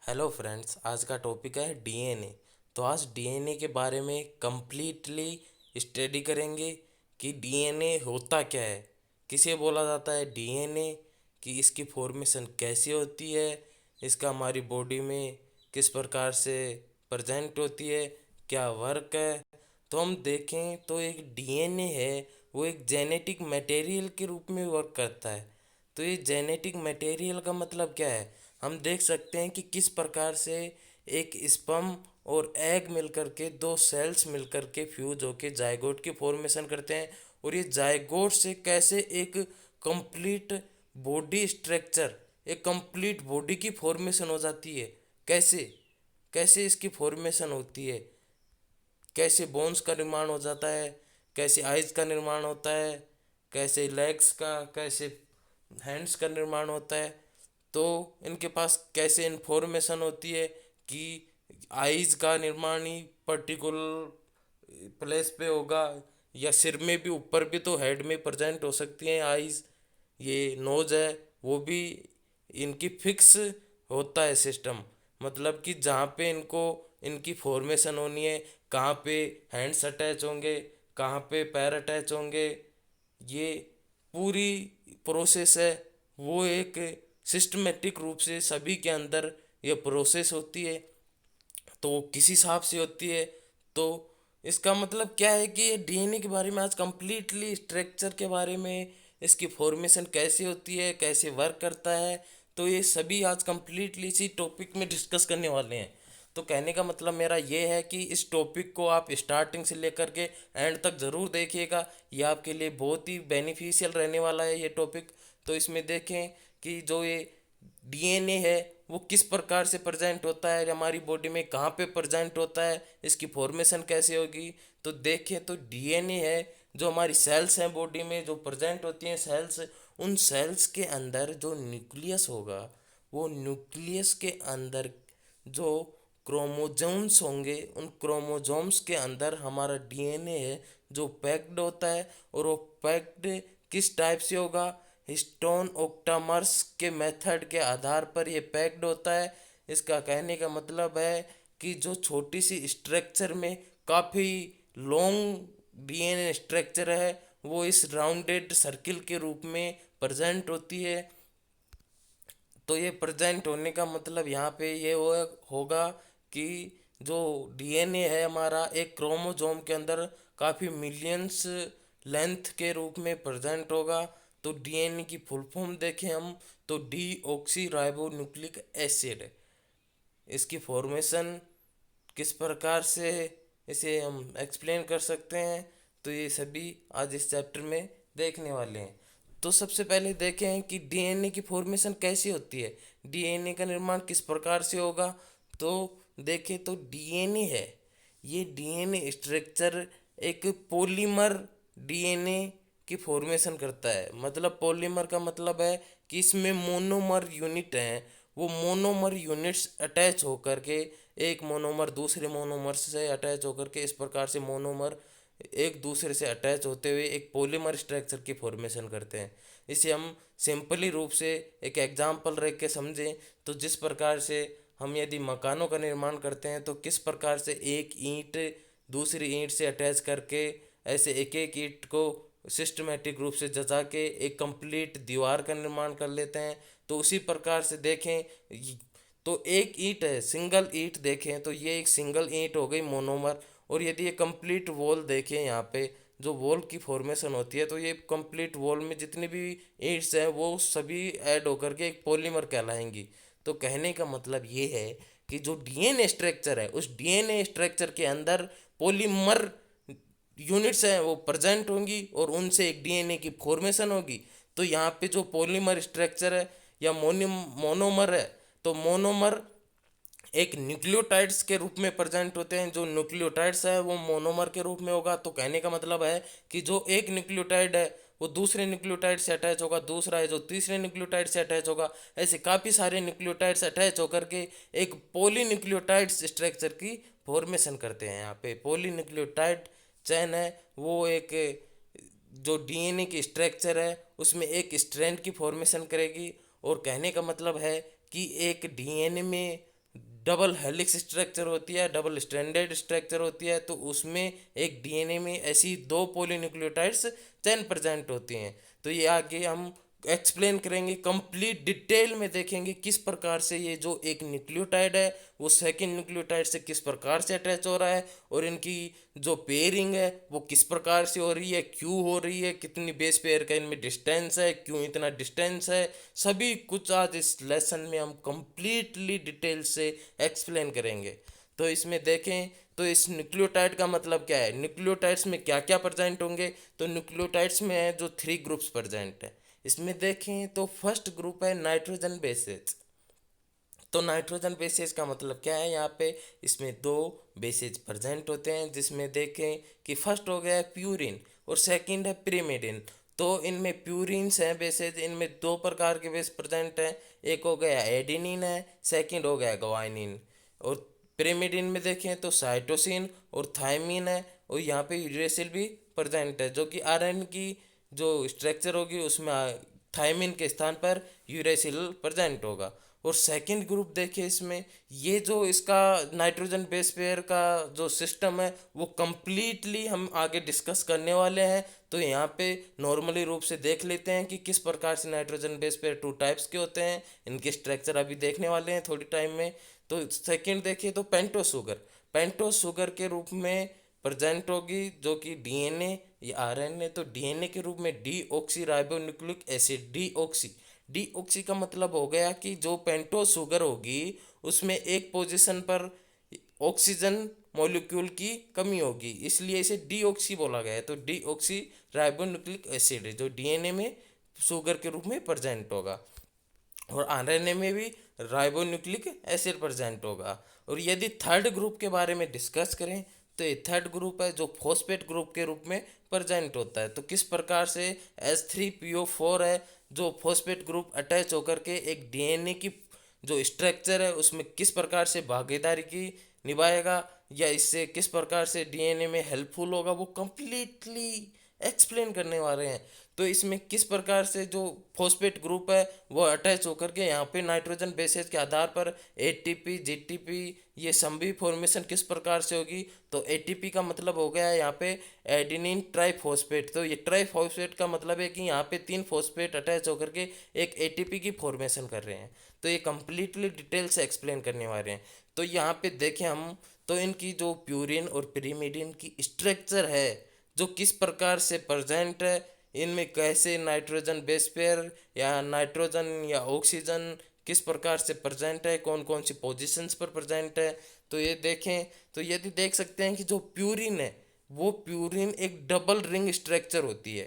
Hello friends, आज का topic है डीएनए। तो आज डीएनए के बारे में कंप्लीटली स्टडी करेंगे कि डीएनए होता क्या है, किसे बोला जाता है डीएनए, कि इसकी फॉर्मेशन कैसे होती है, इसका हमारी बॉडी में किस प्रकार से प्रेजेंट होती है, क्या वर्क है। तो हम देखें तो एक डीएनए है वो एक जेनेटिक मटेरियल के रूप में वर्क करता है। तो ये जेनेटिक मटेरियल का मतलब क्या है, हम देख सकते हैं कि किस प्रकार से एक स्पर्म और एग मिलकर के दो सेल्स मिलकर के फ्यूज होके जायगोट की फॉर्मेशन करते हैं, और ये जायगोट से कैसे एक कंप्लीट बॉडी स्ट्रक्चर, एक कंप्लीट बॉडी की फॉर्मेशन हो जाती है। कैसे कैसे इसकी फॉर्मेशन होती है, कैसे बोन्स का निर्माण हो जाता है, कैसे आइज का निर्माण होता है, कैसे लेग्स का, कैसे हैंड्स का निर्माण होता है। तो इनके पास कैसे इन्फॉर्मेशन होती है कि आइज का निर्माण ही पर्टिकुलर प्लेस पे होगा, या सिर में भी, ऊपर भी तो हेड में प्रेजेंट हो सकती हैं आइज। ये नोज है, वो भी इनकी फिक्स होता है सिस्टम, मतलब कि जहाँ पे इनको इनकी फॉर्मेशन होनी है, कहाँ पे हैंड्स अटैच होंगे, कहाँ पे पैर अटैच होंगे, ये पूरी प्रोसेस है। वो एक सिस्टमेटिक रूप से सभी के अंदर ये प्रोसेस होती है, तो वो किस हिसाब से होती है। तो इसका मतलब क्या है कि ये डीएनए के बारे में आज कंप्लीटली स्ट्रक्चर के बारे में, इसकी फॉर्मेशन कैसे होती है, कैसे वर्क करता है, तो ये सभी आज कंप्लीटली इसी टॉपिक में डिस्कस करने वाले हैं। तो कहने का मतलब मेरा ये है कि इस टॉपिक को आप स्टार्टिंग से लेकर के एंड तक ज़रूर देखिएगा, ये आपके लिए बहुत ही बेनिफिशियल रहने वाला है ये टॉपिक। तो इसमें देखें कि जो ये डीएनए है वो किस प्रकार से प्रेजेंट होता है हमारी बॉडी में, कहाँ पे प्रेजेंट होता है, इसकी फॉर्मेशन कैसे होगी। तो देखें तो डीएनए है जो हमारी सेल्स हैं बॉडी में जो प्रेजेंट होती हैं सेल्स, उन सेल्स के अंदर जो न्यूक्लियस होगा, वो न्यूक्लियस के अंदर जो क्रोमोजोम्स होंगे, उन क्रोमोजोम्स के अंदर हमारा डीएनए है जो पैक्ड होता है। और वो पैक्ड किस टाइप से होगा, हिस्टोन ओक्टामर्स के मेथड के आधार पर ये पैक्ड होता है। इसका कहने का मतलब है कि जो छोटी सी स्ट्रक्चर में काफ़ी लॉन्ग डीएनए स्ट्रक्चर है, वो इस राउंडेड सर्किल के रूप में प्रेजेंट होती है। तो ये प्रेजेंट होने का मतलब यहाँ पे ये होगा कि जो डीएनए है हमारा एक क्रोमोजोम के अंदर काफ़ी मिलियंस लेंथ के रूप में प्रेजेंट होगा। तो डीएनए की फुल फॉर्म देखें हम, तो D oxy ribo nucleic acid. इसकी फॉर्मेशन किस प्रकार से इसे हम एक्सप्लेन कर सकते हैं, तो ये सभी आज इस चैप्टर में देखने वाले हैं। तो सबसे पहले देखें कि डीएनए की फॉर्मेशन कैसी होती है, डीएनए का निर्माण किस प्रकार से होगा। तो देखें तो डीएनए है, ये डीएनए स्ट्रक्चर एक पॉलीमर डीएनए की फॉर्मेशन करता है। मतलब पॉलीमर का मतलब है कि इसमें मोनोमर यूनिट हैं, वो मोनोमर यूनिट्स अटैच होकर के, एक मोनोमर दूसरे मोनोमर से अटैच होकर के, इस प्रकार से मोनोमर एक दूसरे से अटैच होते हुए एक पॉलीमर स्ट्रक्चर की फॉर्मेशन करते हैं। इसे हम सिंपली रूप से एक एग्जांपल रख के समझें, तो जिस प्रकार से हम यदि मकानों का निर्माण करते हैं तो किस प्रकार से एक ईंट दूसरी ईंट से अटैच करके, ऐसे एक एक ईंट को सिस्टमेटिक रूप से जचा के एक कंप्लीट दीवार का निर्माण कर लेते हैं। तो उसी प्रकार से देखें तो एक ईंट है, सिंगल ईंट देखें तो ये एक सिंगल ईंट हो गई मोनोमर। और यदि ये कंप्लीट वॉल देखें यहाँ पे जो वॉल की फॉर्मेशन होती है, तो ये कंप्लीट वॉल में जितनी भी ईंट्स हैं वो सभी ऐड होकर के एक पॉलीमर कहलाएंगी। तो कहने का मतलब ये है कि जो डीएनए स्ट्रक्चर है, उस डीएनए स्ट्रक्चर के अंदर पॉलीमर यूनिट्स हैं वो प्रेजेंट होंगी और उनसे एक डीएनए की फॉर्मेशन होगी। तो यहाँ पे जो पॉलीमर स्ट्रक्चर है या मोनोमर है, तो मोनोमर एक न्यूक्लियोटाइड्स के रूप में प्रेजेंट होते हैं, जो न्यूक्लियोटाइड्स है वो मोनोमर के रूप में होगा। तो कहने का मतलब है कि जो एक न्यूक्लियोटाइड है वो दूसरे न्यूक्लियोटाइड से अटैच होगा, दूसरा है जो तीसरे न्यूक्लियोटाइड से अटैच होगा, ऐसे काफ़ी सारे न्यूक्लियोटाइड्स अटैच होकर के एक पॉलीन्यूक्लियोटाइड्स स्ट्रक्चर की फॉर्मेशन करते हैं। यहाँ पे पॉलीन्यूक्लियोटाइड चैन है वो एक जो डीएनए की स्ट्रक्चर है उसमें एक स्ट्रैंड की फॉर्मेशन करेगी। और कहने का मतलब है कि एक डीएनए में डबल हेलिक्स स्ट्रक्चर होती है, डबल स्ट्रैंडेड स्ट्रक्चर होती है, तो उसमें एक डीएनए में ऐसी दो पॉलीन्यूक्लियोटाइड्स चेन प्रेजेंट होती हैं। तो ये आगे हम एक्सप्लेन करेंगे, कंप्लीट डिटेल में देखेंगे किस प्रकार से ये जो एक न्यूक्लियोटाइड है वो सेकंड न्यूक्लियोटाइड से किस प्रकार से अटैच हो रहा है, और इनकी जो पेयरिंग है वो किस प्रकार से हो रही है, क्यों हो रही है, कितनी बेस पेयर का इनमें डिस्टेंस है, क्यों इतना डिस्टेंस है, सभी कुछ आज इस लेसन में हम कंप्लीटली डिटेल से एक्सप्लेन करेंगे। तो इसमें देखें, तो इस न्यूक्लियोटाइड का मतलब क्या है, न्यूक्लियोटाइड्स में क्या क्या प्रेजेंट होंगे। तो न्यूक्लियोटाइड्स में है जो 3 ग्रुप्स प्रेजेंट है। इसमें देखें तो फर्स्ट ग्रुप है नाइट्रोजन बेसेज। तो नाइट्रोजन बेसेज का मतलब क्या है, यहाँ पे इसमें दो बेसेज प्रेजेंट होते हैं, जिसमें देखें कि फर्स्ट हो गया है प्यूरिन और सेकंड है पिरिमिडिन। तो इनमें प्यूरिन्स हैं बेसेज, इनमें दो प्रकार के बेस प्रेजेंट हैं, एक हो गया एडिनिन है, सेकंड हो गया ग्वानिन। और पिरिमिडिन में देखें तो साइटोसिन और थायमिन है, और यहाँ पे यूरेसिल भी प्रेजेंट है, जो कि आरएन की जो स्ट्रक्चर होगी उसमें थायमिन के स्थान पर यूरेसिल प्रेजेंट होगा। और सेकंड ग्रुप देखिए, इसमें ये जो इसका नाइट्रोजन बेस पेयर का जो सिस्टम है वो कंप्लीटली हम आगे डिस्कस करने वाले हैं। तो यहाँ पे नॉर्मली रूप से देख लेते हैं कि किस प्रकार से नाइट्रोजन बेस पेयर 2 टाइप्स के होते हैं, इनके स्ट्रक्चर अभी देखने वाले हैं थोड़ी टाइम में। तो सेकंड देखिए तो पेंटोस शुगर, पेंटोस शुगर के रूप में प्रेजेंट होगी, जो कि डीएनए या आरएनए, तो डीएनए के रूप में deoxy ribonucleic acid, deoxy. Deoxy का मतलब हो गया कि जो पेंटोस शुगर होगी उसमें एक पोजीशन पर ऑक्सीजन मॉलिक्यूल की कमी होगी, इसलिए इसे डीऑक्सी बोला गया है। तो डीऑक्सी राइबोन्यूक्लिक एसिड है जो डीएनए में शुगर के रूप में प्रेजेंट होगा, और आरएनए में भी राइबोन्यूक्लिक एसिड प्रेजेंट होगा। और यदि थर्ड ग्रुप के बारे में डिस्कस करें तो ये थर्ड ग्रुप है जो फॉस्फेट ग्रुप के रूप में प्रेजेंट होता है। तो किस प्रकार से H3PO4 है जो फॉस्फेट ग्रुप अटैच होकर के एक डीएनए की जो स्ट्रक्चर है उसमें किस प्रकार से भागीदारी की निभाएगा, या इससे किस प्रकार से डीएनए में हेल्पफुल होगा, वो कंप्लीटली एक्सप्लेन करने वाले हैं। तो इसमें किस प्रकार से जो फॉस्फेट ग्रुप है वो अटैच होकर के यहाँ पे नाइट्रोजन बेसेज के आधार पर एटीपी जीटीपी ये सभी फॉर्मेशन किस प्रकार से होगी। तो एटीपी का मतलब हो गया है यहाँ पे एडिनिन ट्राइफॉस्फेट। तो ये ट्राइफॉस्फेट का मतलब है कि यहाँ पे 3 फॉस्फेट अटैच होकर के एक एटीपी की फॉर्मेशन कर रहे हैं। तो ये कंप्लीटली डिटेल से एक्सप्लेन करने वाले हैं। तो यहाँ पे देखें हम, तो इनकी जो प्यूरिन और पिरिमिडिन की स्ट्रक्चर है जो किस प्रकार से प्रेजेंट है, इनमें कैसे नाइट्रोजन बेस पेयर या नाइट्रोजन या ऑक्सीजन किस प्रकार से प्रेजेंट है, कौन कौन सी पोजीशंस पर प्रेजेंट है। तो ये देखें, तो यदि देख सकते हैं कि जो प्यूरिन है वो प्यूरिन एक डबल रिंग स्ट्रक्चर होती है।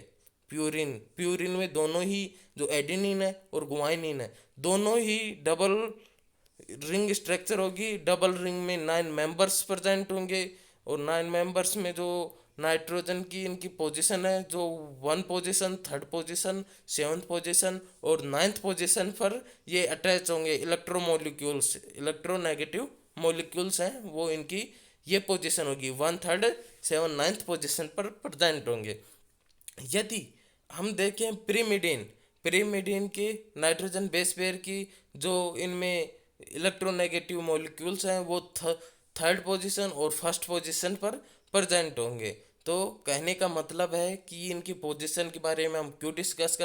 प्यूरिन प्यूरिन में दोनों ही जो एडेनिन है और गुआनिन है दोनों ही डबल रिंग स्ट्रक्चर होगी। डबल रिंग में 9 मेंबर्स प्रेजेंट होंगे, और 9 मेंबर्स में जो नाइट्रोजन की इनकी पोजीशन है जो 1 position, 3rd position, 7th position और 9th पोजीशन पर ये अटैच होंगे। इलेक्ट्रोमोलिक्यूल्स, इलेक्ट्रोनेगेटिव मॉलिक्यूल्स हैं वो इनकी ये पोजीशन होगी 1, 3rd, 7, 9th पोजीशन पर प्रेजेंट होंगे। यदि हम देखें पिरिमिडिन, पिरिमिडिन के नाइट्रोजन बेस पेयर की जो इनमें इलेक्ट्रोनेगेटिव मॉलिक्यूल्स हैं वो 3rd पोजीशन और 1st पोजीशन पर प्रेजेंट होंगे। तो कहने का मतलब है कि इनकी पोजीशन के बारे में हम क्यों डिस्कस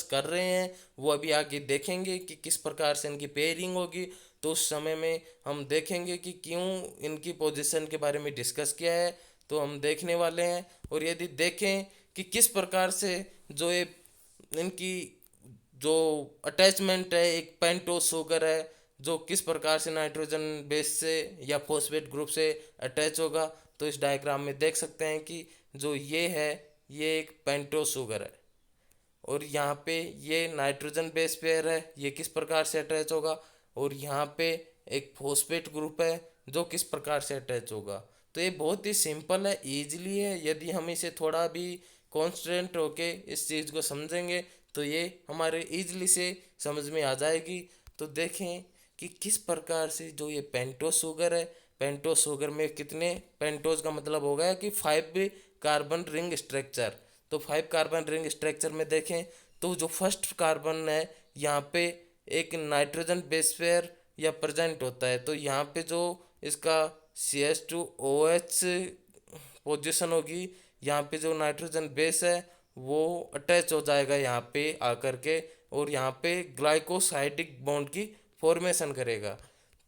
कर रहे हैं वो अभी आगे देखेंगे कि किस प्रकार से इनकी पेयरिंग होगी। तो उस समय में हम देखेंगे कि क्यों इनकी पोजीशन के बारे में डिस्कस किया है, तो हम देखने वाले हैं। और यदि देखें कि किस प्रकार से जो ये इनकी जो अटैचमेंट है एक पेंटोस शुगर है जो किस प्रकार से नाइट्रोजन बेस से या फॉस्फेट ग्रुप से अटैच होगा, तो इस डायग्राम में देख सकते हैं कि जो ये है ये एक पेंटोस शुगर है, और यहाँ पे ये नाइट्रोजन बेस पेयर है ये किस प्रकार से अटैच होगा, और यहाँ पे एक फॉस्फेट ग्रुप है जो किस प्रकार से अटैच होगा। तो ये बहुत ही सिंपल है, ईजिली है। यदि हम इसे थोड़ा भी कॉन्स्टेंट होके इस चीज़ को समझेंगे तो ये हमारे ईजिली से समझ में आ जाएगी। तो देखें कि किस प्रकार से जो ये पेंटोस शुगर है, पेंटोस शुगर में कितने पेंटोस का मतलब हो गया कि 5 कार्बन रिंग स्ट्रक्चर। तो 5 कार्बन रिंग स्ट्रक्चर में देखें तो जो फर्स्ट कार्बन है यहाँ पे एक नाइट्रोजन बेस पेयर या प्रेजेंट होता है। तो यहाँ पे जो इसका CH2OH पोजीशन होगी, यहाँ पे जो नाइट्रोजन बेस है वो अटैच हो जाएगा यहाँ पे आकर के, और यहाँ पे ग्लाइकोसाइडिक बॉन्ड की फॉर्मेशन करेगा।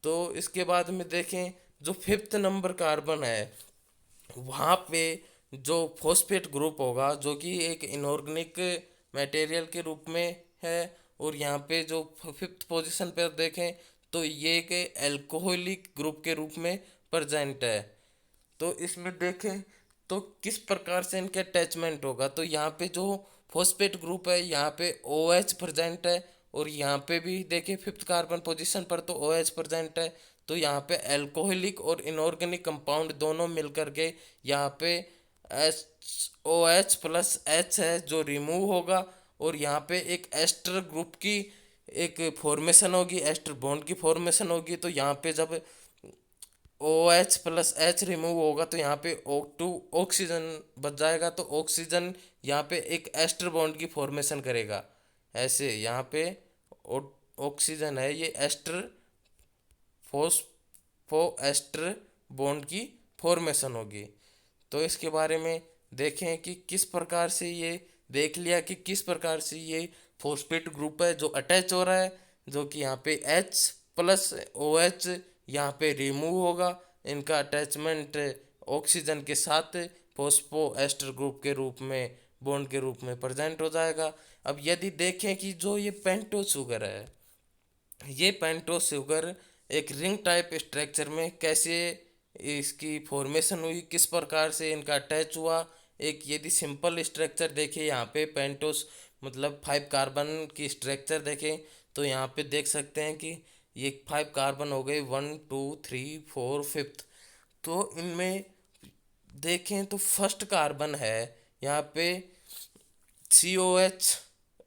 तो इसके बाद में देखें, जो फिफ्थ नंबर कार्बन है वहाँ पे जो फॉस्फेट ग्रुप होगा, जो कि एक इनऑर्गेनिक मटेरियल के रूप में है, और यहाँ पे जो फिफ्थ पोजीशन पर देखें तो ये एक एल्कोहलिक ग्रुप के रूप में प्रेजेंट है। तो इसमें देखें तो किस प्रकार से इनके अटैचमेंट होगा, तो यहाँ पे जो फॉस्फेट ग्रुप है यहाँ पे OH प्रेजेंट है, और यहाँ पे भी देखें फिफ्थ कार्बन पोजीशन पर तो OH प्रेजेंट है। तो यहाँ पे एल्कोहलिक और इनऑर्गेनिक कंपाउंड दोनों मिलकर के यहाँ पे SOH+H है जो रिमूव होगा, और यहाँ पे एक एस्टर ग्रुप की एक फॉर्मेशन होगी, एस्टर बॉन्ड की फॉर्मेशन होगी। तो यहाँ पे जब OH+H रिमूव होगा तो यहाँ पे O2 ऑक्सीजन बच जाएगा, तो ऑक्सीजन यहाँ पे एक एस्टर बॉन्ड की फॉर्मेशन करेगा। ऐसे यहाँ पे ऑक्सीजन है, ये एस्टर फॉस्फो एस्टर बॉन्ड की फॉर्मेशन होगी। तो इसके बारे में देखें कि किस प्रकार से, ये देख लिया कि किस प्रकार से ये फॉस्फेट ग्रुप है जो अटैच हो रहा है, जो कि यहाँ पे H+OH यहाँ पे रिमूव होगा, इनका अटैचमेंट ऑक्सीजन के साथ फॉस्फो एस्टर ग्रुप के रूप में, बॉन्ड के रूप में प्रेजेंट हो जाएगा। अब यदि देखें कि जो ये पेंटोस शुगर है, ये पेंटोस शुगर एक रिंग टाइप स्ट्रक्चर में कैसे इसकी फॉर्मेशन हुई, किस प्रकार से इनका अटैच हुआ। एक यदि सिंपल स्ट्रक्चर देखें, यहाँ पे पेंटोस मतलब 5 कार्बन की स्ट्रक्चर देखें तो यहाँ पे देख सकते हैं कि ये 5 कार्बन हो गए, 1 2 3 4 5th। तो इनमें देखें तो फर्स्ट कार्बन है यहाँ पे COH,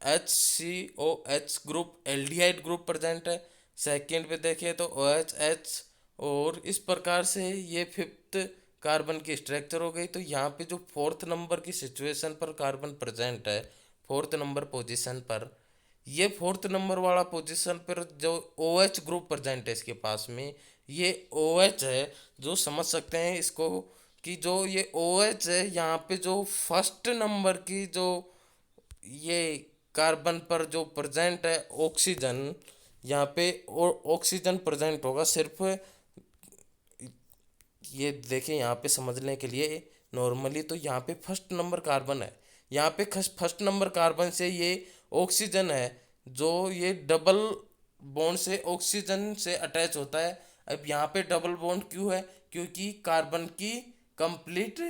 HCOH group aldehyde group present है। सेकंड पे देखें तो OH, और इस प्रकार से ये फिफ्थ कार्बन की स्ट्रक्चर हो गई। तो यहाँ पे जो फोर्थ नंबर की सिचुएशन पर कार्बन प्रेजेंट है, फोर्थ नंबर पोजीशन पर, ये फोर्थ नंबर वाला पोजीशन पर जो OH ग्रुप प्रेजेंट है इसके पास में, ये OH है, जो समझ सकते हैं इसको कि जो ये OH है यहाँ पे जो फर्स्ट नंबर की जो ये कार्बन पर जो प्रेजेंट है ऑक्सीजन, यहाँ पे ऑक्सीजन प्रेजेंट होगा सिर्फ। ये देखें यहाँ पे समझने के लिए नॉर्मली, तो यहाँ पे फर्स्ट नंबर कार्बन है, यहाँ पे फर्स्ट नंबर कार्बन से ये ऑक्सीजन है जो ये डबल बॉन्ड से ऑक्सीजन से अटैच होता है। अब यहाँ पे डबल बॉन्ड क्यों है, क्योंकि कार्बन की कंप्लीट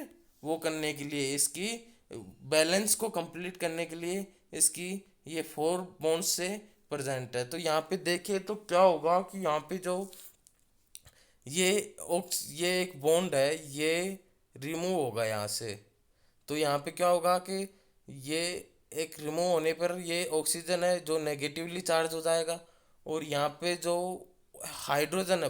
वो करने के लिए, इसकी बैलेंस को कंप्लीट करने के लिए इसकी ये 4 बॉन्ड से प्रेजेंट है। तो यहाँ पे देखिए तो क्या होगा कि यहाँ पे जो ये एक बॉन्ड है ये रिमूव होगा यहाँ से। तो यहाँ पे क्या होगा कि ये एक रिमूव होने पर ये ऑक्सीजन है जो नेगेटिवली चार्ज हो जाएगा, और यहाँ पे जो हाइड्रोजन है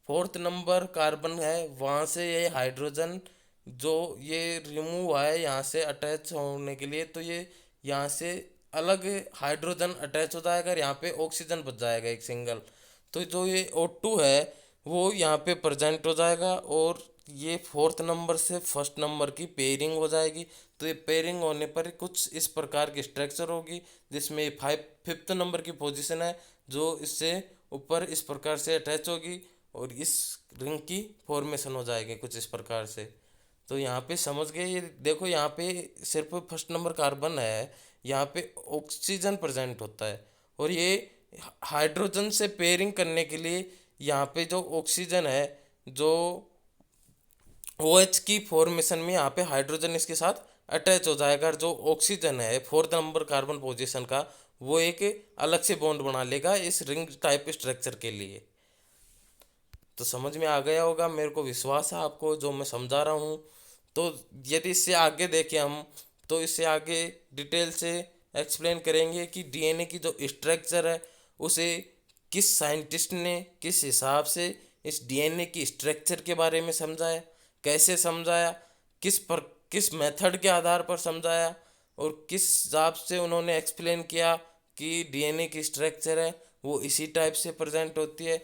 फोर्थ नंबर कार्बन है, वहाँ से ये हाइड्रोजन जो ये रिमूव हुआ है यहाँ से अटैच होने के लिए, तो ये यहाँ से अलग हाइड्रोजन अटैच हो जाएगा, और यहाँ पे ऑक्सीजन बच जाएगा एक सिंगल। तो जो ये O2 है वो यहाँ पे प्रेजेंट हो जाएगा, और ये फोर्थ नंबर से फर्स्ट नंबर की पेयरिंग हो जाएगी। तो ये पेयरिंग होने पर कुछ इस प्रकार की स्ट्रक्चर होगी, जिसमें फिफ्थ नंबर की पोजीशन है जो इससे ऊपर इस प्रकार से अटैच होगी, और इस रिंग की फॉर्मेशन हो जाएगी कुछ इस प्रकार से। तो यहाँ पे समझ गए, ये देखो यहाँ पे सिर्फ फर्स्ट नंबर कार्बन है, यहाँ पे ऑक्सीजन प्रेजेंट होता है, और ये हाइड्रोजन से पेयरिंग करने के लिए यहाँ पे जो ऑक्सीजन है जो OH की फॉर्मेशन में यहाँ पे हाइड्रोजन इसके साथ अटैच हो जाएगा, और जो ऑक्सीजन है फोर्थ नंबर कार्बन पोजीशन का वो एक अलग से बॉन्ड बना लेगा इस रिंग टाइप स्ट्रक्चर के लिए। तो समझ में आ गया होगा, मेरे को विश्वास है आपको जो मैं समझा रहा हूँ। तो यदि इससे आगे देखें हम, तो इससे आगे डिटेल से एक्सप्लेन करेंगे कि DNA की जो स्ट्रक्चर है उसे किस साइंटिस्ट ने किस हिसाब से इस DNA की स्ट्रक्चर के बारे में समझाया, कैसे समझाया, किस मेथड के आधार पर समझाया, और किस हिसाब से उन्होंने एक्सप्लेन किया कि DNA की स्ट्रक्चर है वो इसी टाइप से प्रेजेंट होती है।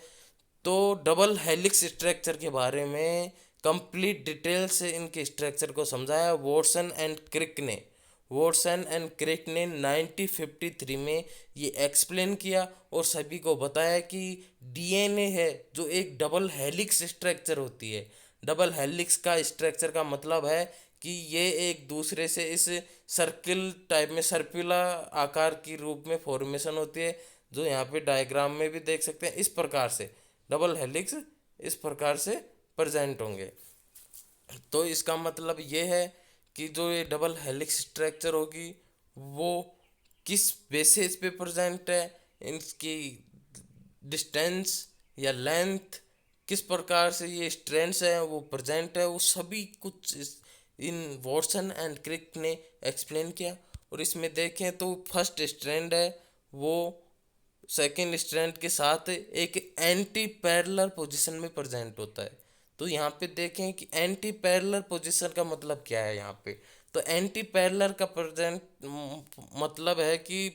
तो डबल हेलिक्स स्ट्रक्चर के बारे में कंप्लीट डिटेल से इनके स्ट्रक्चर को समझाया वॉटसन एंड क्रिक ने 1953 में ये एक्सप्लेन किया और सभी को बताया कि डीएनए है जो एक डबल हेलिक्स स्ट्रक्चर होती है। डबल हेलिक्स का स्ट्रक्चर का मतलब है कि ये एक दूसरे से इस सर्किल टाइप में सर्कुलर आकार की रूप में फॉर्मेशन होती है, जो यहाँ पे डायग्राम में भी देख सकते हैं। इस प्रकार से डबल हेलिक्स इस प्रकार से प्रेजेंट होंगे। तो इसका मतलब ये है कि जो ये डबल हेलिक्स स्ट्रक्चर होगी वो किस बेसिस पे प्रेजेंट है, इनकी डिस्टेंस या लेंथ, किस प्रकार से ये स्ट्रैंड्स है वो प्रेजेंट है, वो सभी कुछ इन वॉटसन एंड क्रिक ने एक्सप्लेन किया। और इसमें देखें तो फर्स्ट स्ट्रैंड है वो सेकेंड स्ट्रैंड के साथ एक एंटी पैरेलल पोजीशन में प्रेजेंट होता है। तो यहाँ पे देखें कि एंटी पैरेलल पोजीशन का मतलब क्या है यहाँ पे। तो एंटी पैरेलल का प्रेजेंट मतलब है कि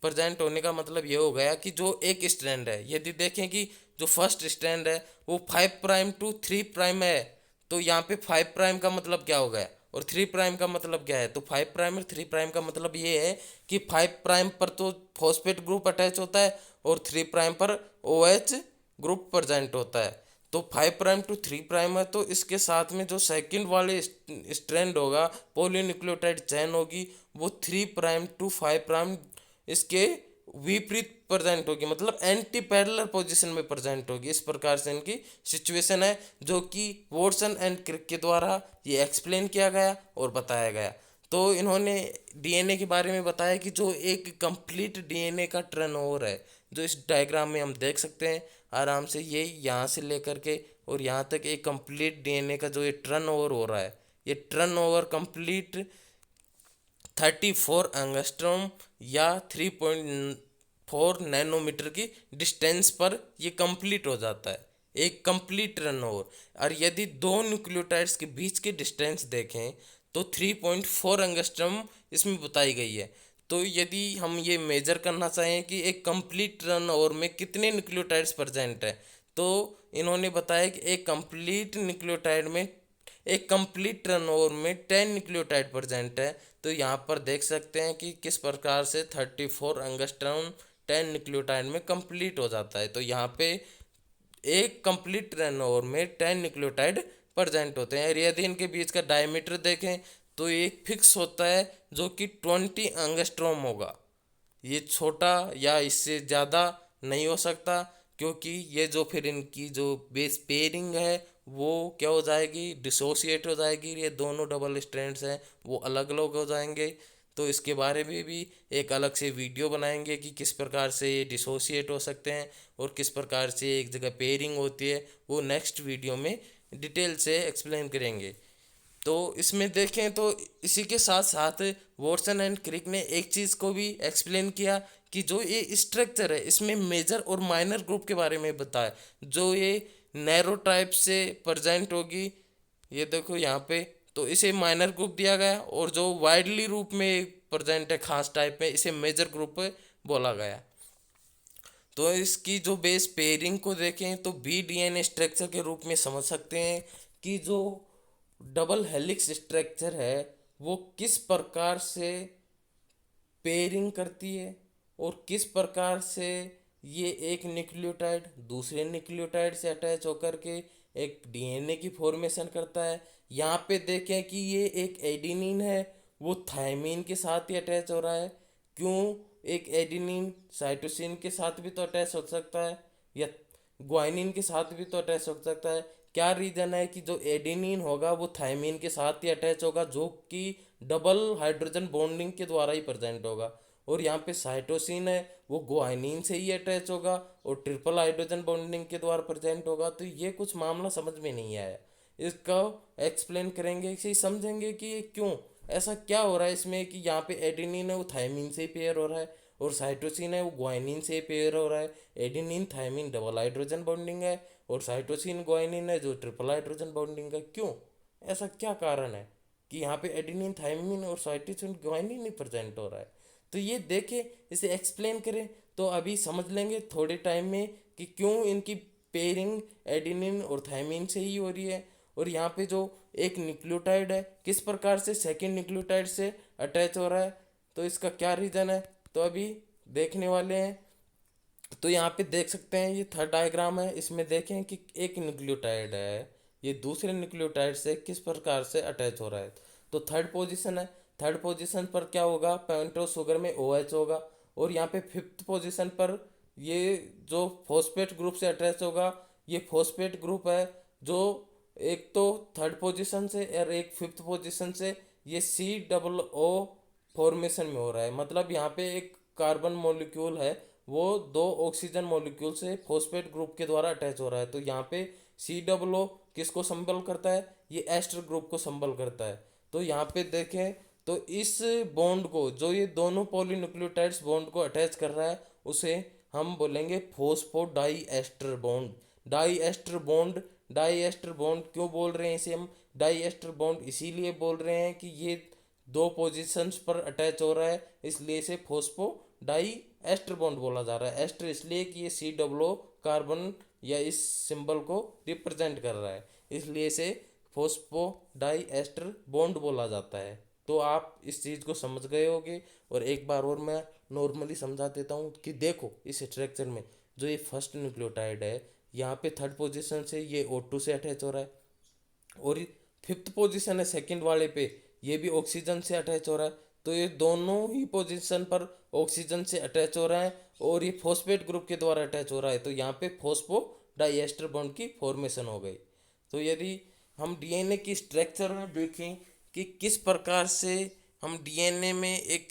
प्रेजेंट होने का मतलब ये हो गया कि जो एक स्ट्रैंड है, यदि देखें कि जो फर्स्ट स्ट्रैंड है वो 5' to 3' है, तो यहाँ पे 5' का मतलब क्या हो गया और 3' का मतलब क्या है। तो 5' और 3' का मतलब ये है कि 5' पर तो फॉस्फेट ग्रुप अटैच होता है और 3' पर OH ग्रुप प्रेजेंट होता है। तो 5' to 3' है, तो इसके साथ में जो सेकंड वाले स्ट्रैंड होगा, पॉलीन्यूक्लियोटाइड चेन होगी, वो 3' to 5' इसके विपरीत प्रेजेंट होगी, मतलब एंटी पैरेलल पोजीशन में प्रेजेंट होगी। इस प्रकार से इनकी सिचुएशन है जो कि वॉटसन एंड क्रिक के द्वारा ये एक्सप्लेन किया गया और बताया गया। तो इन्होंने डीएनए के बारे में बताया कि जो एक कंप्लीट डीएनए का टर्नओवर है, जो इस डायग्राम में हम देख सकते हैं आराम से, ये यहाँ से लेकर के और यहाँ तक एक कंप्लीट डीएनए का जो ये टर्नओवर हो रहा है, ये टर्नओवर कंप्लीट 34 एंगस्ट्रॉम या 3.4 नैनोमीटर की डिस्टेंस पर ये कंप्लीट हो जाता है, एक कंप्लीट टर्नओवर। और यदि दो न्यूक्लियोटाइड्स के बीच की डिस्टेंस देखें तो 3.4 एंगस्ट्रॉम इसमें बताई गई है। तो यदि हम ये मेजर करना चाहें कि एक कंप्लीट टर्नओवर में कितने न्यूक्लियोटाइड्स प्रेजेंट है, तो इन्होंने बताया कि एक कंप्लीट न्यूक्लियोटाइड में एक कंप्लीट टर्नओवर में 10 न्यूक्लियोटाइड प्रेजेंट है। तो यहाँ पर देख सकते हैं कि किस प्रकार से 34 एंगस्ट्रॉम 10 न्यूक्लियोटाइड में कंप्लीट हो जाता है। तो यहाँ पे एक कंप्लीट टर्नओवर में 10 न्यूक्लियोटाइड प्रेजेंट होते हैं। और यदि इनके बीच का डायमीटर देखें तो एक फिक्स होता है जो कि 20 एंगस्ट्रॉम होगा। ये छोटा या इससे ज़्यादा नहीं हो सकता, क्योंकि ये जो फिर इनकी जो बेस पेयरिंग है वो क्या हो जाएगी, डिसोसिएट हो जाएगी। ये दोनों डबल स्ट्रैंड्स हैं वो अलग अलग हो जाएंगे। तो इसके बारे में भी एक अलग से वीडियो बनाएंगे कि किस प्रकार से ये डिसोसिएट हो सकते हैं और किस प्रकार से एक जगह पेयरिंग होती है, वो नेक्स्ट वीडियो में डिटेल से एक्सप्लेन करेंगे। तो इसमें देखें तो इसी के साथ साथ वॉटसन एंड क्रिक ने एक चीज़ को भी एक्सप्लेन किया कि जो ये स्ट्रक्चर है इसमें मेजर और माइनर ग्रुप के बारे में बताया। जो ये नैरो टाइप से प्रेजेंट होगी, ये देखो यहाँ पे, तो इसे माइनर ग्रुप दिया गया, और जो वाइडली रूप में प्रेजेंट है खास टाइप में, इसे मेजर ग्रुप बोला गया। तो इसकी जो बेस पेयरिंग को देखें तो बी डीएनए स्ट्रक्चर के रूप में समझ सकते हैं कि जो डबल हेलिक्स स्ट्रक्चर है वो किस प्रकार से पेयरिंग करती है और किस प्रकार से ये एक न्यूक्लियोटाइड दूसरे न्यूक्लियोटाइड से अटैच होकर के एक डीएनए की फॉर्मेशन करता है। यहाँ पे देखें कि ये एक एडिनिन है वो थायमीन के साथ ही अटैच हो रहा है। क्यों, एक एडिनिन साइटोसिन के साथ भी तो अटैच हो सकता है या ग्वाइनिन के साथ भी तो अटैच हो सकता है। क्या रीज़न है कि जो एडेनिन होगा वो थायमीन के साथ ही अटैच होगा, जो कि डबल हाइड्रोजन बॉन्डिंग के द्वारा ही प्रेजेंट होगा। और यहाँ पे साइटोसिन है वो ग्वाइनिन से ही अटैच होगा और ट्रिपल हाइड्रोजन बॉन्डिंग के द्वारा प्रेजेंट होगा। तो ये कुछ मामला समझ में नहीं आया, इसका एक्सप्लेन करेंगे, इसे समझेंगे कि ये क्यों ऐसा क्या हो रहा है इसमें कि यहाँ पे एडेनिन है वो थायमीन से ही पेयर हो रहा है और साइटोसिन है वो ग्वाइनिन से ही पेयर हो रहा है। Adenine thymine double hydrogen bonding है और साइटोसिन ग्वाइनिन है जो ट्रिपल हाइड्रोजन बॉन्डिंग है। क्यों, ऐसा क्या कारण है कि यहाँ पे एडेनिन थायमीन और साइटोसिन ग्वाइनिन ही प्रेजेंट हो रहा है। तो ये देखें, इसे एक्सप्लेन करें तो अभी समझ लेंगे थोड़े टाइम में कि क्यों इनकी पेयरिंग एडेनिन और थायमिन से ही हो रही है। और यहाँ पे जो एक न्यूक्लियोटाइड है किस प्रकार से सेकंड न्यूक्लियोटाइड से अटैच हो रहा है, तो इसका क्या रीज़न है, तो अभी देखने वाले हैं। तो यहाँ पे देख सकते हैं, ये थर्ड डायग्राम है, इसमें देखें कि एक न्यूक्लियोटाइड है, ये दूसरे न्यूक्लियोटाइड से किस प्रकार से अटैच हो रहा है। तो थर्ड पोजीशन है, थर्ड पोजीशन पर क्या होगा, पेंटोज शुगर में OH होगा। और यहाँ पे फिफ्थ पोजीशन पर ये जो फॉस्फेट ग्रुप से अटैच होगा, ये फॉस्फेट ग्रुप है, जो एक तो थर्ड पोजीशन से और एक फिफ्थ पोजीशन से ये COO फॉर्मेशन में हो रहा है। मतलब यहाँ पे एक कार्बन मॉलिक्यूल है, वो दो ऑक्सीजन मॉलिक्यूल से फॉस्फेट ग्रुप के द्वारा अटैच हो रहा है। तो यहाँ पे COO किसको संबल करता है, ये एस्टर ग्रुप को संबल करता है। तो यहाँ पे देखें तो इस बॉन्ड को, जो ये दोनों पॉलीन्यूक्लियोटाइड्स बॉन्ड को अटैच कर रहा है, उसे हम बोलेंगे phosphodiester bond. Diester bond, diester bond क्यों बोल रहे हैं इसे हम डाई एस्टर बॉन्ड, इसीलिए बोल रहे हैं कि ये दो पोजीशंस पर अटैच हो रहा है, इसलिए इसे फॉस्फो डाई एस्टर बॉन्ड बोला जा रहा है। एस्टर इसलिए कि ये COO कार्बन या इस सिंबल को रिप्रेजेंट कर रहा है, इसलिए इसे फॉस्फो डाई एस्टर बॉन्ड बोला जाता है। तो आप इस चीज़ को समझ गए होगे। और एक बार और मैं नॉर्मली समझा देता हूँ कि देखो इस स्ट्रक्चर में जो ये फर्स्ट न्यूक्लियोटाइड है, यहाँ पे थर्ड पोजीशन से ये O2 से अटैच हो रहा है, और फिफ्थ पोजीशन है सेकंड वाले पे, ये भी ऑक्सीजन से अटैच हो रहा है। तो ये दोनों ही पोजीशन पर ऑक्सीजन से अटैच हो रहा है, और ये फॉस्फेट ग्रुप के द्वारा अटैच हो रहा है। तो यहाँ पे फॉस्फो डाइएस्टर बॉन्ड की फॉर्मेशन हो गई। तो यदि हम DNA की स्ट्रक्चर में देखें कि किस प्रकार से हम DNA में एक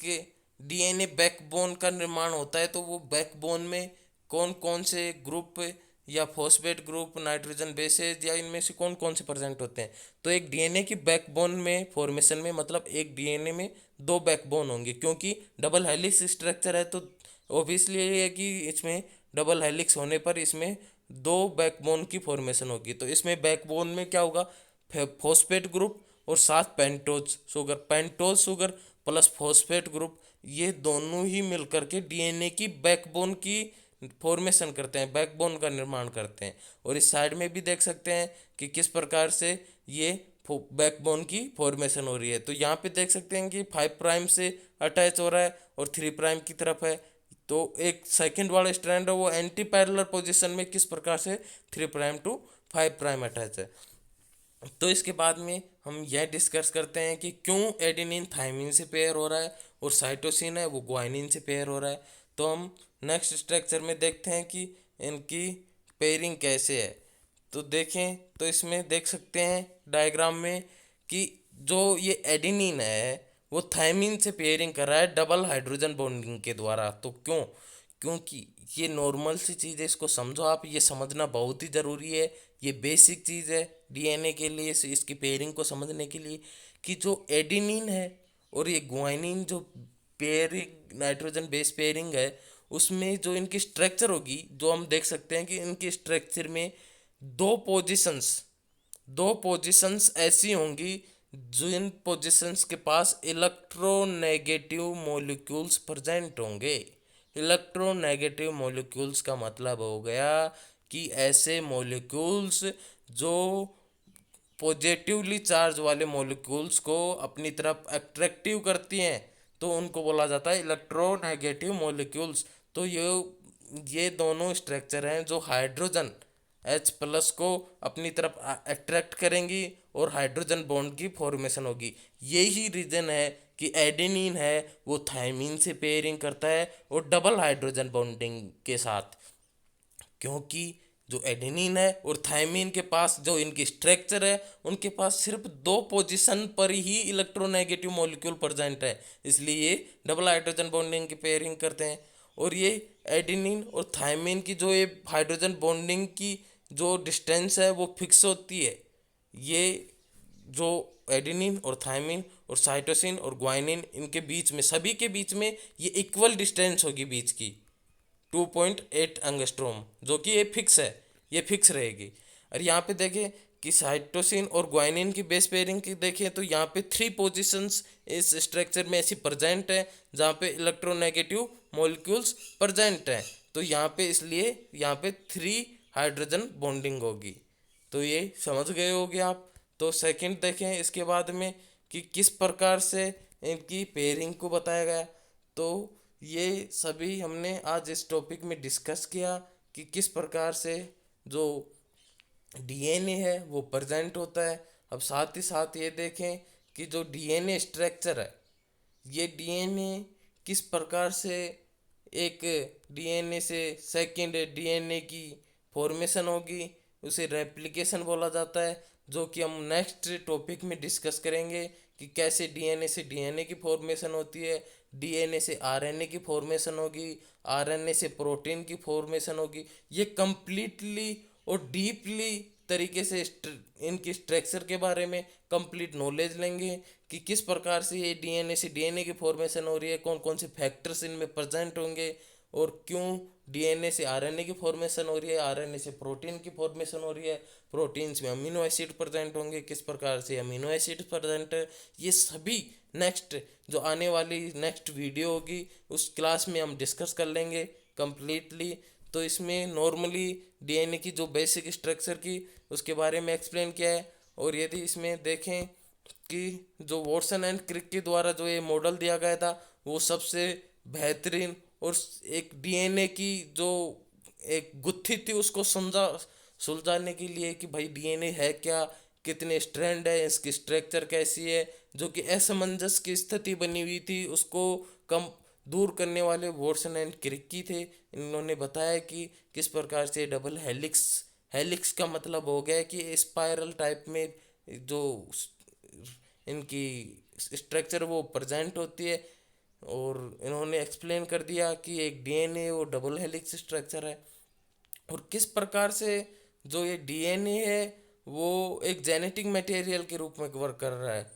DNA बैकबोन का निर्माण होता है, तो वो बैकबोन में कौन कौन से ग्रुप या फॉस्फेट ग्रुप, नाइट्रोजन बेसेस, या इनमें से कौन कौन से प्रेजेंट होते हैं। तो एक DNA की बैकबोन में फॉर्मेशन में, मतलब एक DNA में दो बैकबोन होंगे, क्योंकि डबल हेलिक्स स्ट्रक्चर है। तो ऑब्वियसली ये है कि इसमें डबल हेलिक्स होने पर इसमें दो बैकबोन की फॉर्मेशन होगी। तो इसमें बैकबोन में क्या होगा, फॉस्फेट ग्रुप और साथ pentose sugar, pentose sugar plus phosphate group, ये दोनों ही मिलकर के DNA की बैकबोन की फॉर्मेशन करते हैं, बैकबोन का निर्माण करते हैं। और इस साइड में भी देख सकते हैं कि किस प्रकार से ये बैकबोन की फॉर्मेशन हो रही है। तो यहाँ पे देख सकते हैं कि 5 प्राइम से अटैच हो रहा है और 3 प्राइम की तरफ है। तो एक सेकंड वाला स्ट्रैंड है वो एंटी पैरेलल पोजीशन में किस प्रकार से 3 प्राइम टू 5 प्राइम अटैच है। तो इसके बाद में हम यह डिस्कस करते हैं कि क्यों एडेनिन थायमिन से पेयर हो रहा है और साइटोसिन है वो ग्वाइनिन से पेयर हो रहा है। तो हम नेक्स्ट स्ट्रक्चर में देखते हैं कि इनकी पेयरिंग कैसे है। तो देखें तो इसमें देख सकते हैं डायग्राम में कि जो ये एडेनिन है वो थायमिन से पेयरिंग कर रहा है डबल हाइड्रोजन बॉन्डिंग के द्वारा। तो क्यों, क्योंकि ये नॉर्मल सी चीज़ है, इसको समझो आप, ये समझना बहुत ही ज़रूरी है। ये बेसिक चीज़ है DNA के लिए, इसकी पेयरिंग को समझने के लिए, कि जो एडेनिन है और ये ग्वाइनिन जो पेयरिंग नाइट्रोजन बेस पेयरिंग है, उसमें जो इनकी स्ट्रक्चर होगी, जो हम देख सकते हैं कि इनकी स्ट्रक्चर में दो पोजीशंस ऐसी होंगी जिन पोजीशंस के पास इलेक्ट्रोनेगेटिव मॉलिक्यूल्स प्रेजेंट होंगे। इलेक्ट्रोनेगेटिव मॉलिक्यूल्स का मतलब हो गया कि ऐसे मॉलिक्यूल्स जो पॉजिटिवली चार्ज वाले मॉलिक्यूल्स को अपनी तरफ अट्रैक्टिव करती हैं, तो उनको बोला जाता है इलेक्ट्रोनेगेटिव मॉलिक्यूल्स। तो ये दोनों स्ट्रक्चर हैं जो हाइड्रोजन H+ को अपनी तरफ अट्रैक्ट करेंगी और हाइड्रोजन बॉन्ड की फॉर्मेशन होगी। यही रीज़न है कि एडेनिन है वो थायमिन से पेयरिंग करता है और डबल हाइड्रोजन बॉन्डिंग के साथ, क्योंकि जो एडेनिन है और थायमिन के पास जो इनकी स्ट्रक्चर है, उनके पास सिर्फ दो पोजीशन पर ही इलेक्ट्रोनेगेटिव मॉलिक्यूल प्रेजेंट है, इसलिए ये डबल हाइड्रोजन बॉन्डिंग की पेयरिंग करते हैं। और ये एडेनिन और थायमिन की जो ये हाइड्रोजन बॉन्डिंग की जो डिस्टेंस है वो फिक्स होती है। ये जो एडेनिन और थायमिन और साइटोसिन और ग्वाइनिन, इनके बीच में, सभी के बीच में ये इक्वल डिस्टेंस होगी बीच की, 2.8 एंगस्ट्रोम, जो कि ये फिक्स है, ये फिक्स रहेगी। और यहाँ पे देखें कि साइटोसिन और ग्वानिन की बेस पेयरिंग की देखें तो यहाँ पे 3 पोजीशंस इस स्ट्रक्चर में ऐसी प्रेजेंट है जहाँ पे इलेक्ट्रोनेगेटिव मॉलिक्यूल्स प्रेजेंट हैं। तो यहाँ पे इसलिए यहाँ पे 3 हाइड्रोजन बॉन्डिंग होगी। तो ये समझ गए होगे आप। तो सेकंड देखें इसके बाद में कि किस प्रकार से इनकी पेयरिंग को बताया गया। तो ये सभी हमने आज इस टॉपिक में डिस्कस किया कि किस प्रकार से जो डीएनए है वो प्रेजेंट होता है। अब साथ ही साथ ये देखें कि जो डीएनए स्ट्रक्चर है, ये डीएनए किस प्रकार से एक डीएनए से सेकंड डीएनए की फॉर्मेशन होगी, उसे रेप्लिकेशन बोला जाता है, जो कि हम नेक्स्ट टॉपिक में डिस्कस करेंगे कि कैसे डीएनए से डीएनए की फॉर्मेशन होती है, डीएनए से आरएनए की फॉर्मेशन होगी, आरएनए से प्रोटीन की फॉर्मेशन होगी। ये कंप्लीटली और डीपली तरीके से इनकी स्ट्रक्चर के बारे में कंप्लीट नॉलेज लेंगे कि किस प्रकार से ये डीएनए से डीएनए की फॉर्मेशन हो रही है, कौन कौन से फैक्टर्स इनमें प्रेजेंट होंगे, और क्यों डीएनए से आरएनए की फॉर्मेशन हो रही है, आरएनए से प्रोटीन की फॉर्मेशन हो रही है, प्रोटीन्स में अमीनो एसिड प्रेजेंट होंगे, किस प्रकार से अमीनो एसिड प्रेजेंट है। ये सभी नेक्स्ट जो आने वाली नेक्स्ट वीडियो होगी उस क्लास में हम डिस्कस कर लेंगे कंप्लीटली। तो इसमें नॉर्मली डीएनए की जो बेसिक स्ट्रक्चर की उसके बारे में एक्सप्लेन किया है। और यदि इसमें देखें कि जो वॉटसन एंड क्रिक के द्वारा जो ये मॉडल दिया गया था वो सबसे बेहतरीन, और एक डीएनए की जो एक गुत्थी थी उसको सुलझाने के लिए कि भाई डीएनए है क्या, कितने स्ट्रैंड है, इसकी स्ट्रक्चर कैसी है, जो कि असमंजस की स्थिति बनी हुई थी उसको कम दूर करने वाले वॉटसन एंड क्रिक की थे। इन्होंने बताया कि किस प्रकार से डबल हेलिक्स, हेलिक्स का मतलब हो गया कि स्पाइरल टाइप में जो इनकी स्ट्रक्चर वो प्रेजेंट होती है। और इन्होंने एक्सप्लेन कर दिया कि एक डीएनए वो डबल हेलिक्स स्ट्रक्चर है, और किस प्रकार से जो ये डीएनए है वो एक जेनेटिक मटेरियल के रूप में वर्क कर रहा है।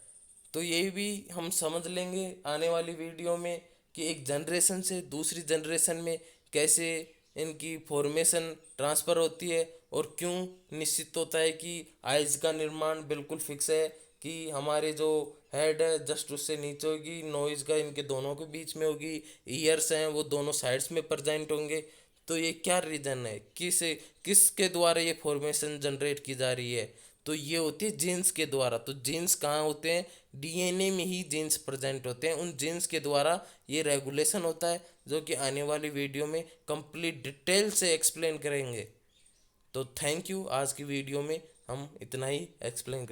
तो ये भी हम समझ लेंगे आने वाली वीडियो में कि एक जनरेशन से दूसरी जनरेशन में कैसे इनकी फॉर्मेशन ट्रांसफ़र होती है, और क्यों निश्चित होता है कि आइज का निर्माण बिल्कुल फिक्स है कि हमारे जो हेड है जस्ट उससे नीचे होगी, नोइज का इनके दोनों के बीच में होगी, ईयर्स हैं वो दोनों साइड्स में प्रेजेंट होंगे। तो ये क्या रीज़न है, किसके द्वारा ये फॉर्मेशन जनरेट की जा रही है। तो ये होती है जीन्स के द्वारा। तो जीन्स कहाँ होते हैं, डीएनए में ही जीन्स प्रेजेंट होते हैं, उन जीन्स के द्वारा ये रेगुलेशन होता है, जो कि आने वाली वीडियो में कंप्लीट डिटेल से एक्सप्लेन करेंगे। तो थैंक यू, आज की वीडियो में हम इतना ही एक्सप्लेन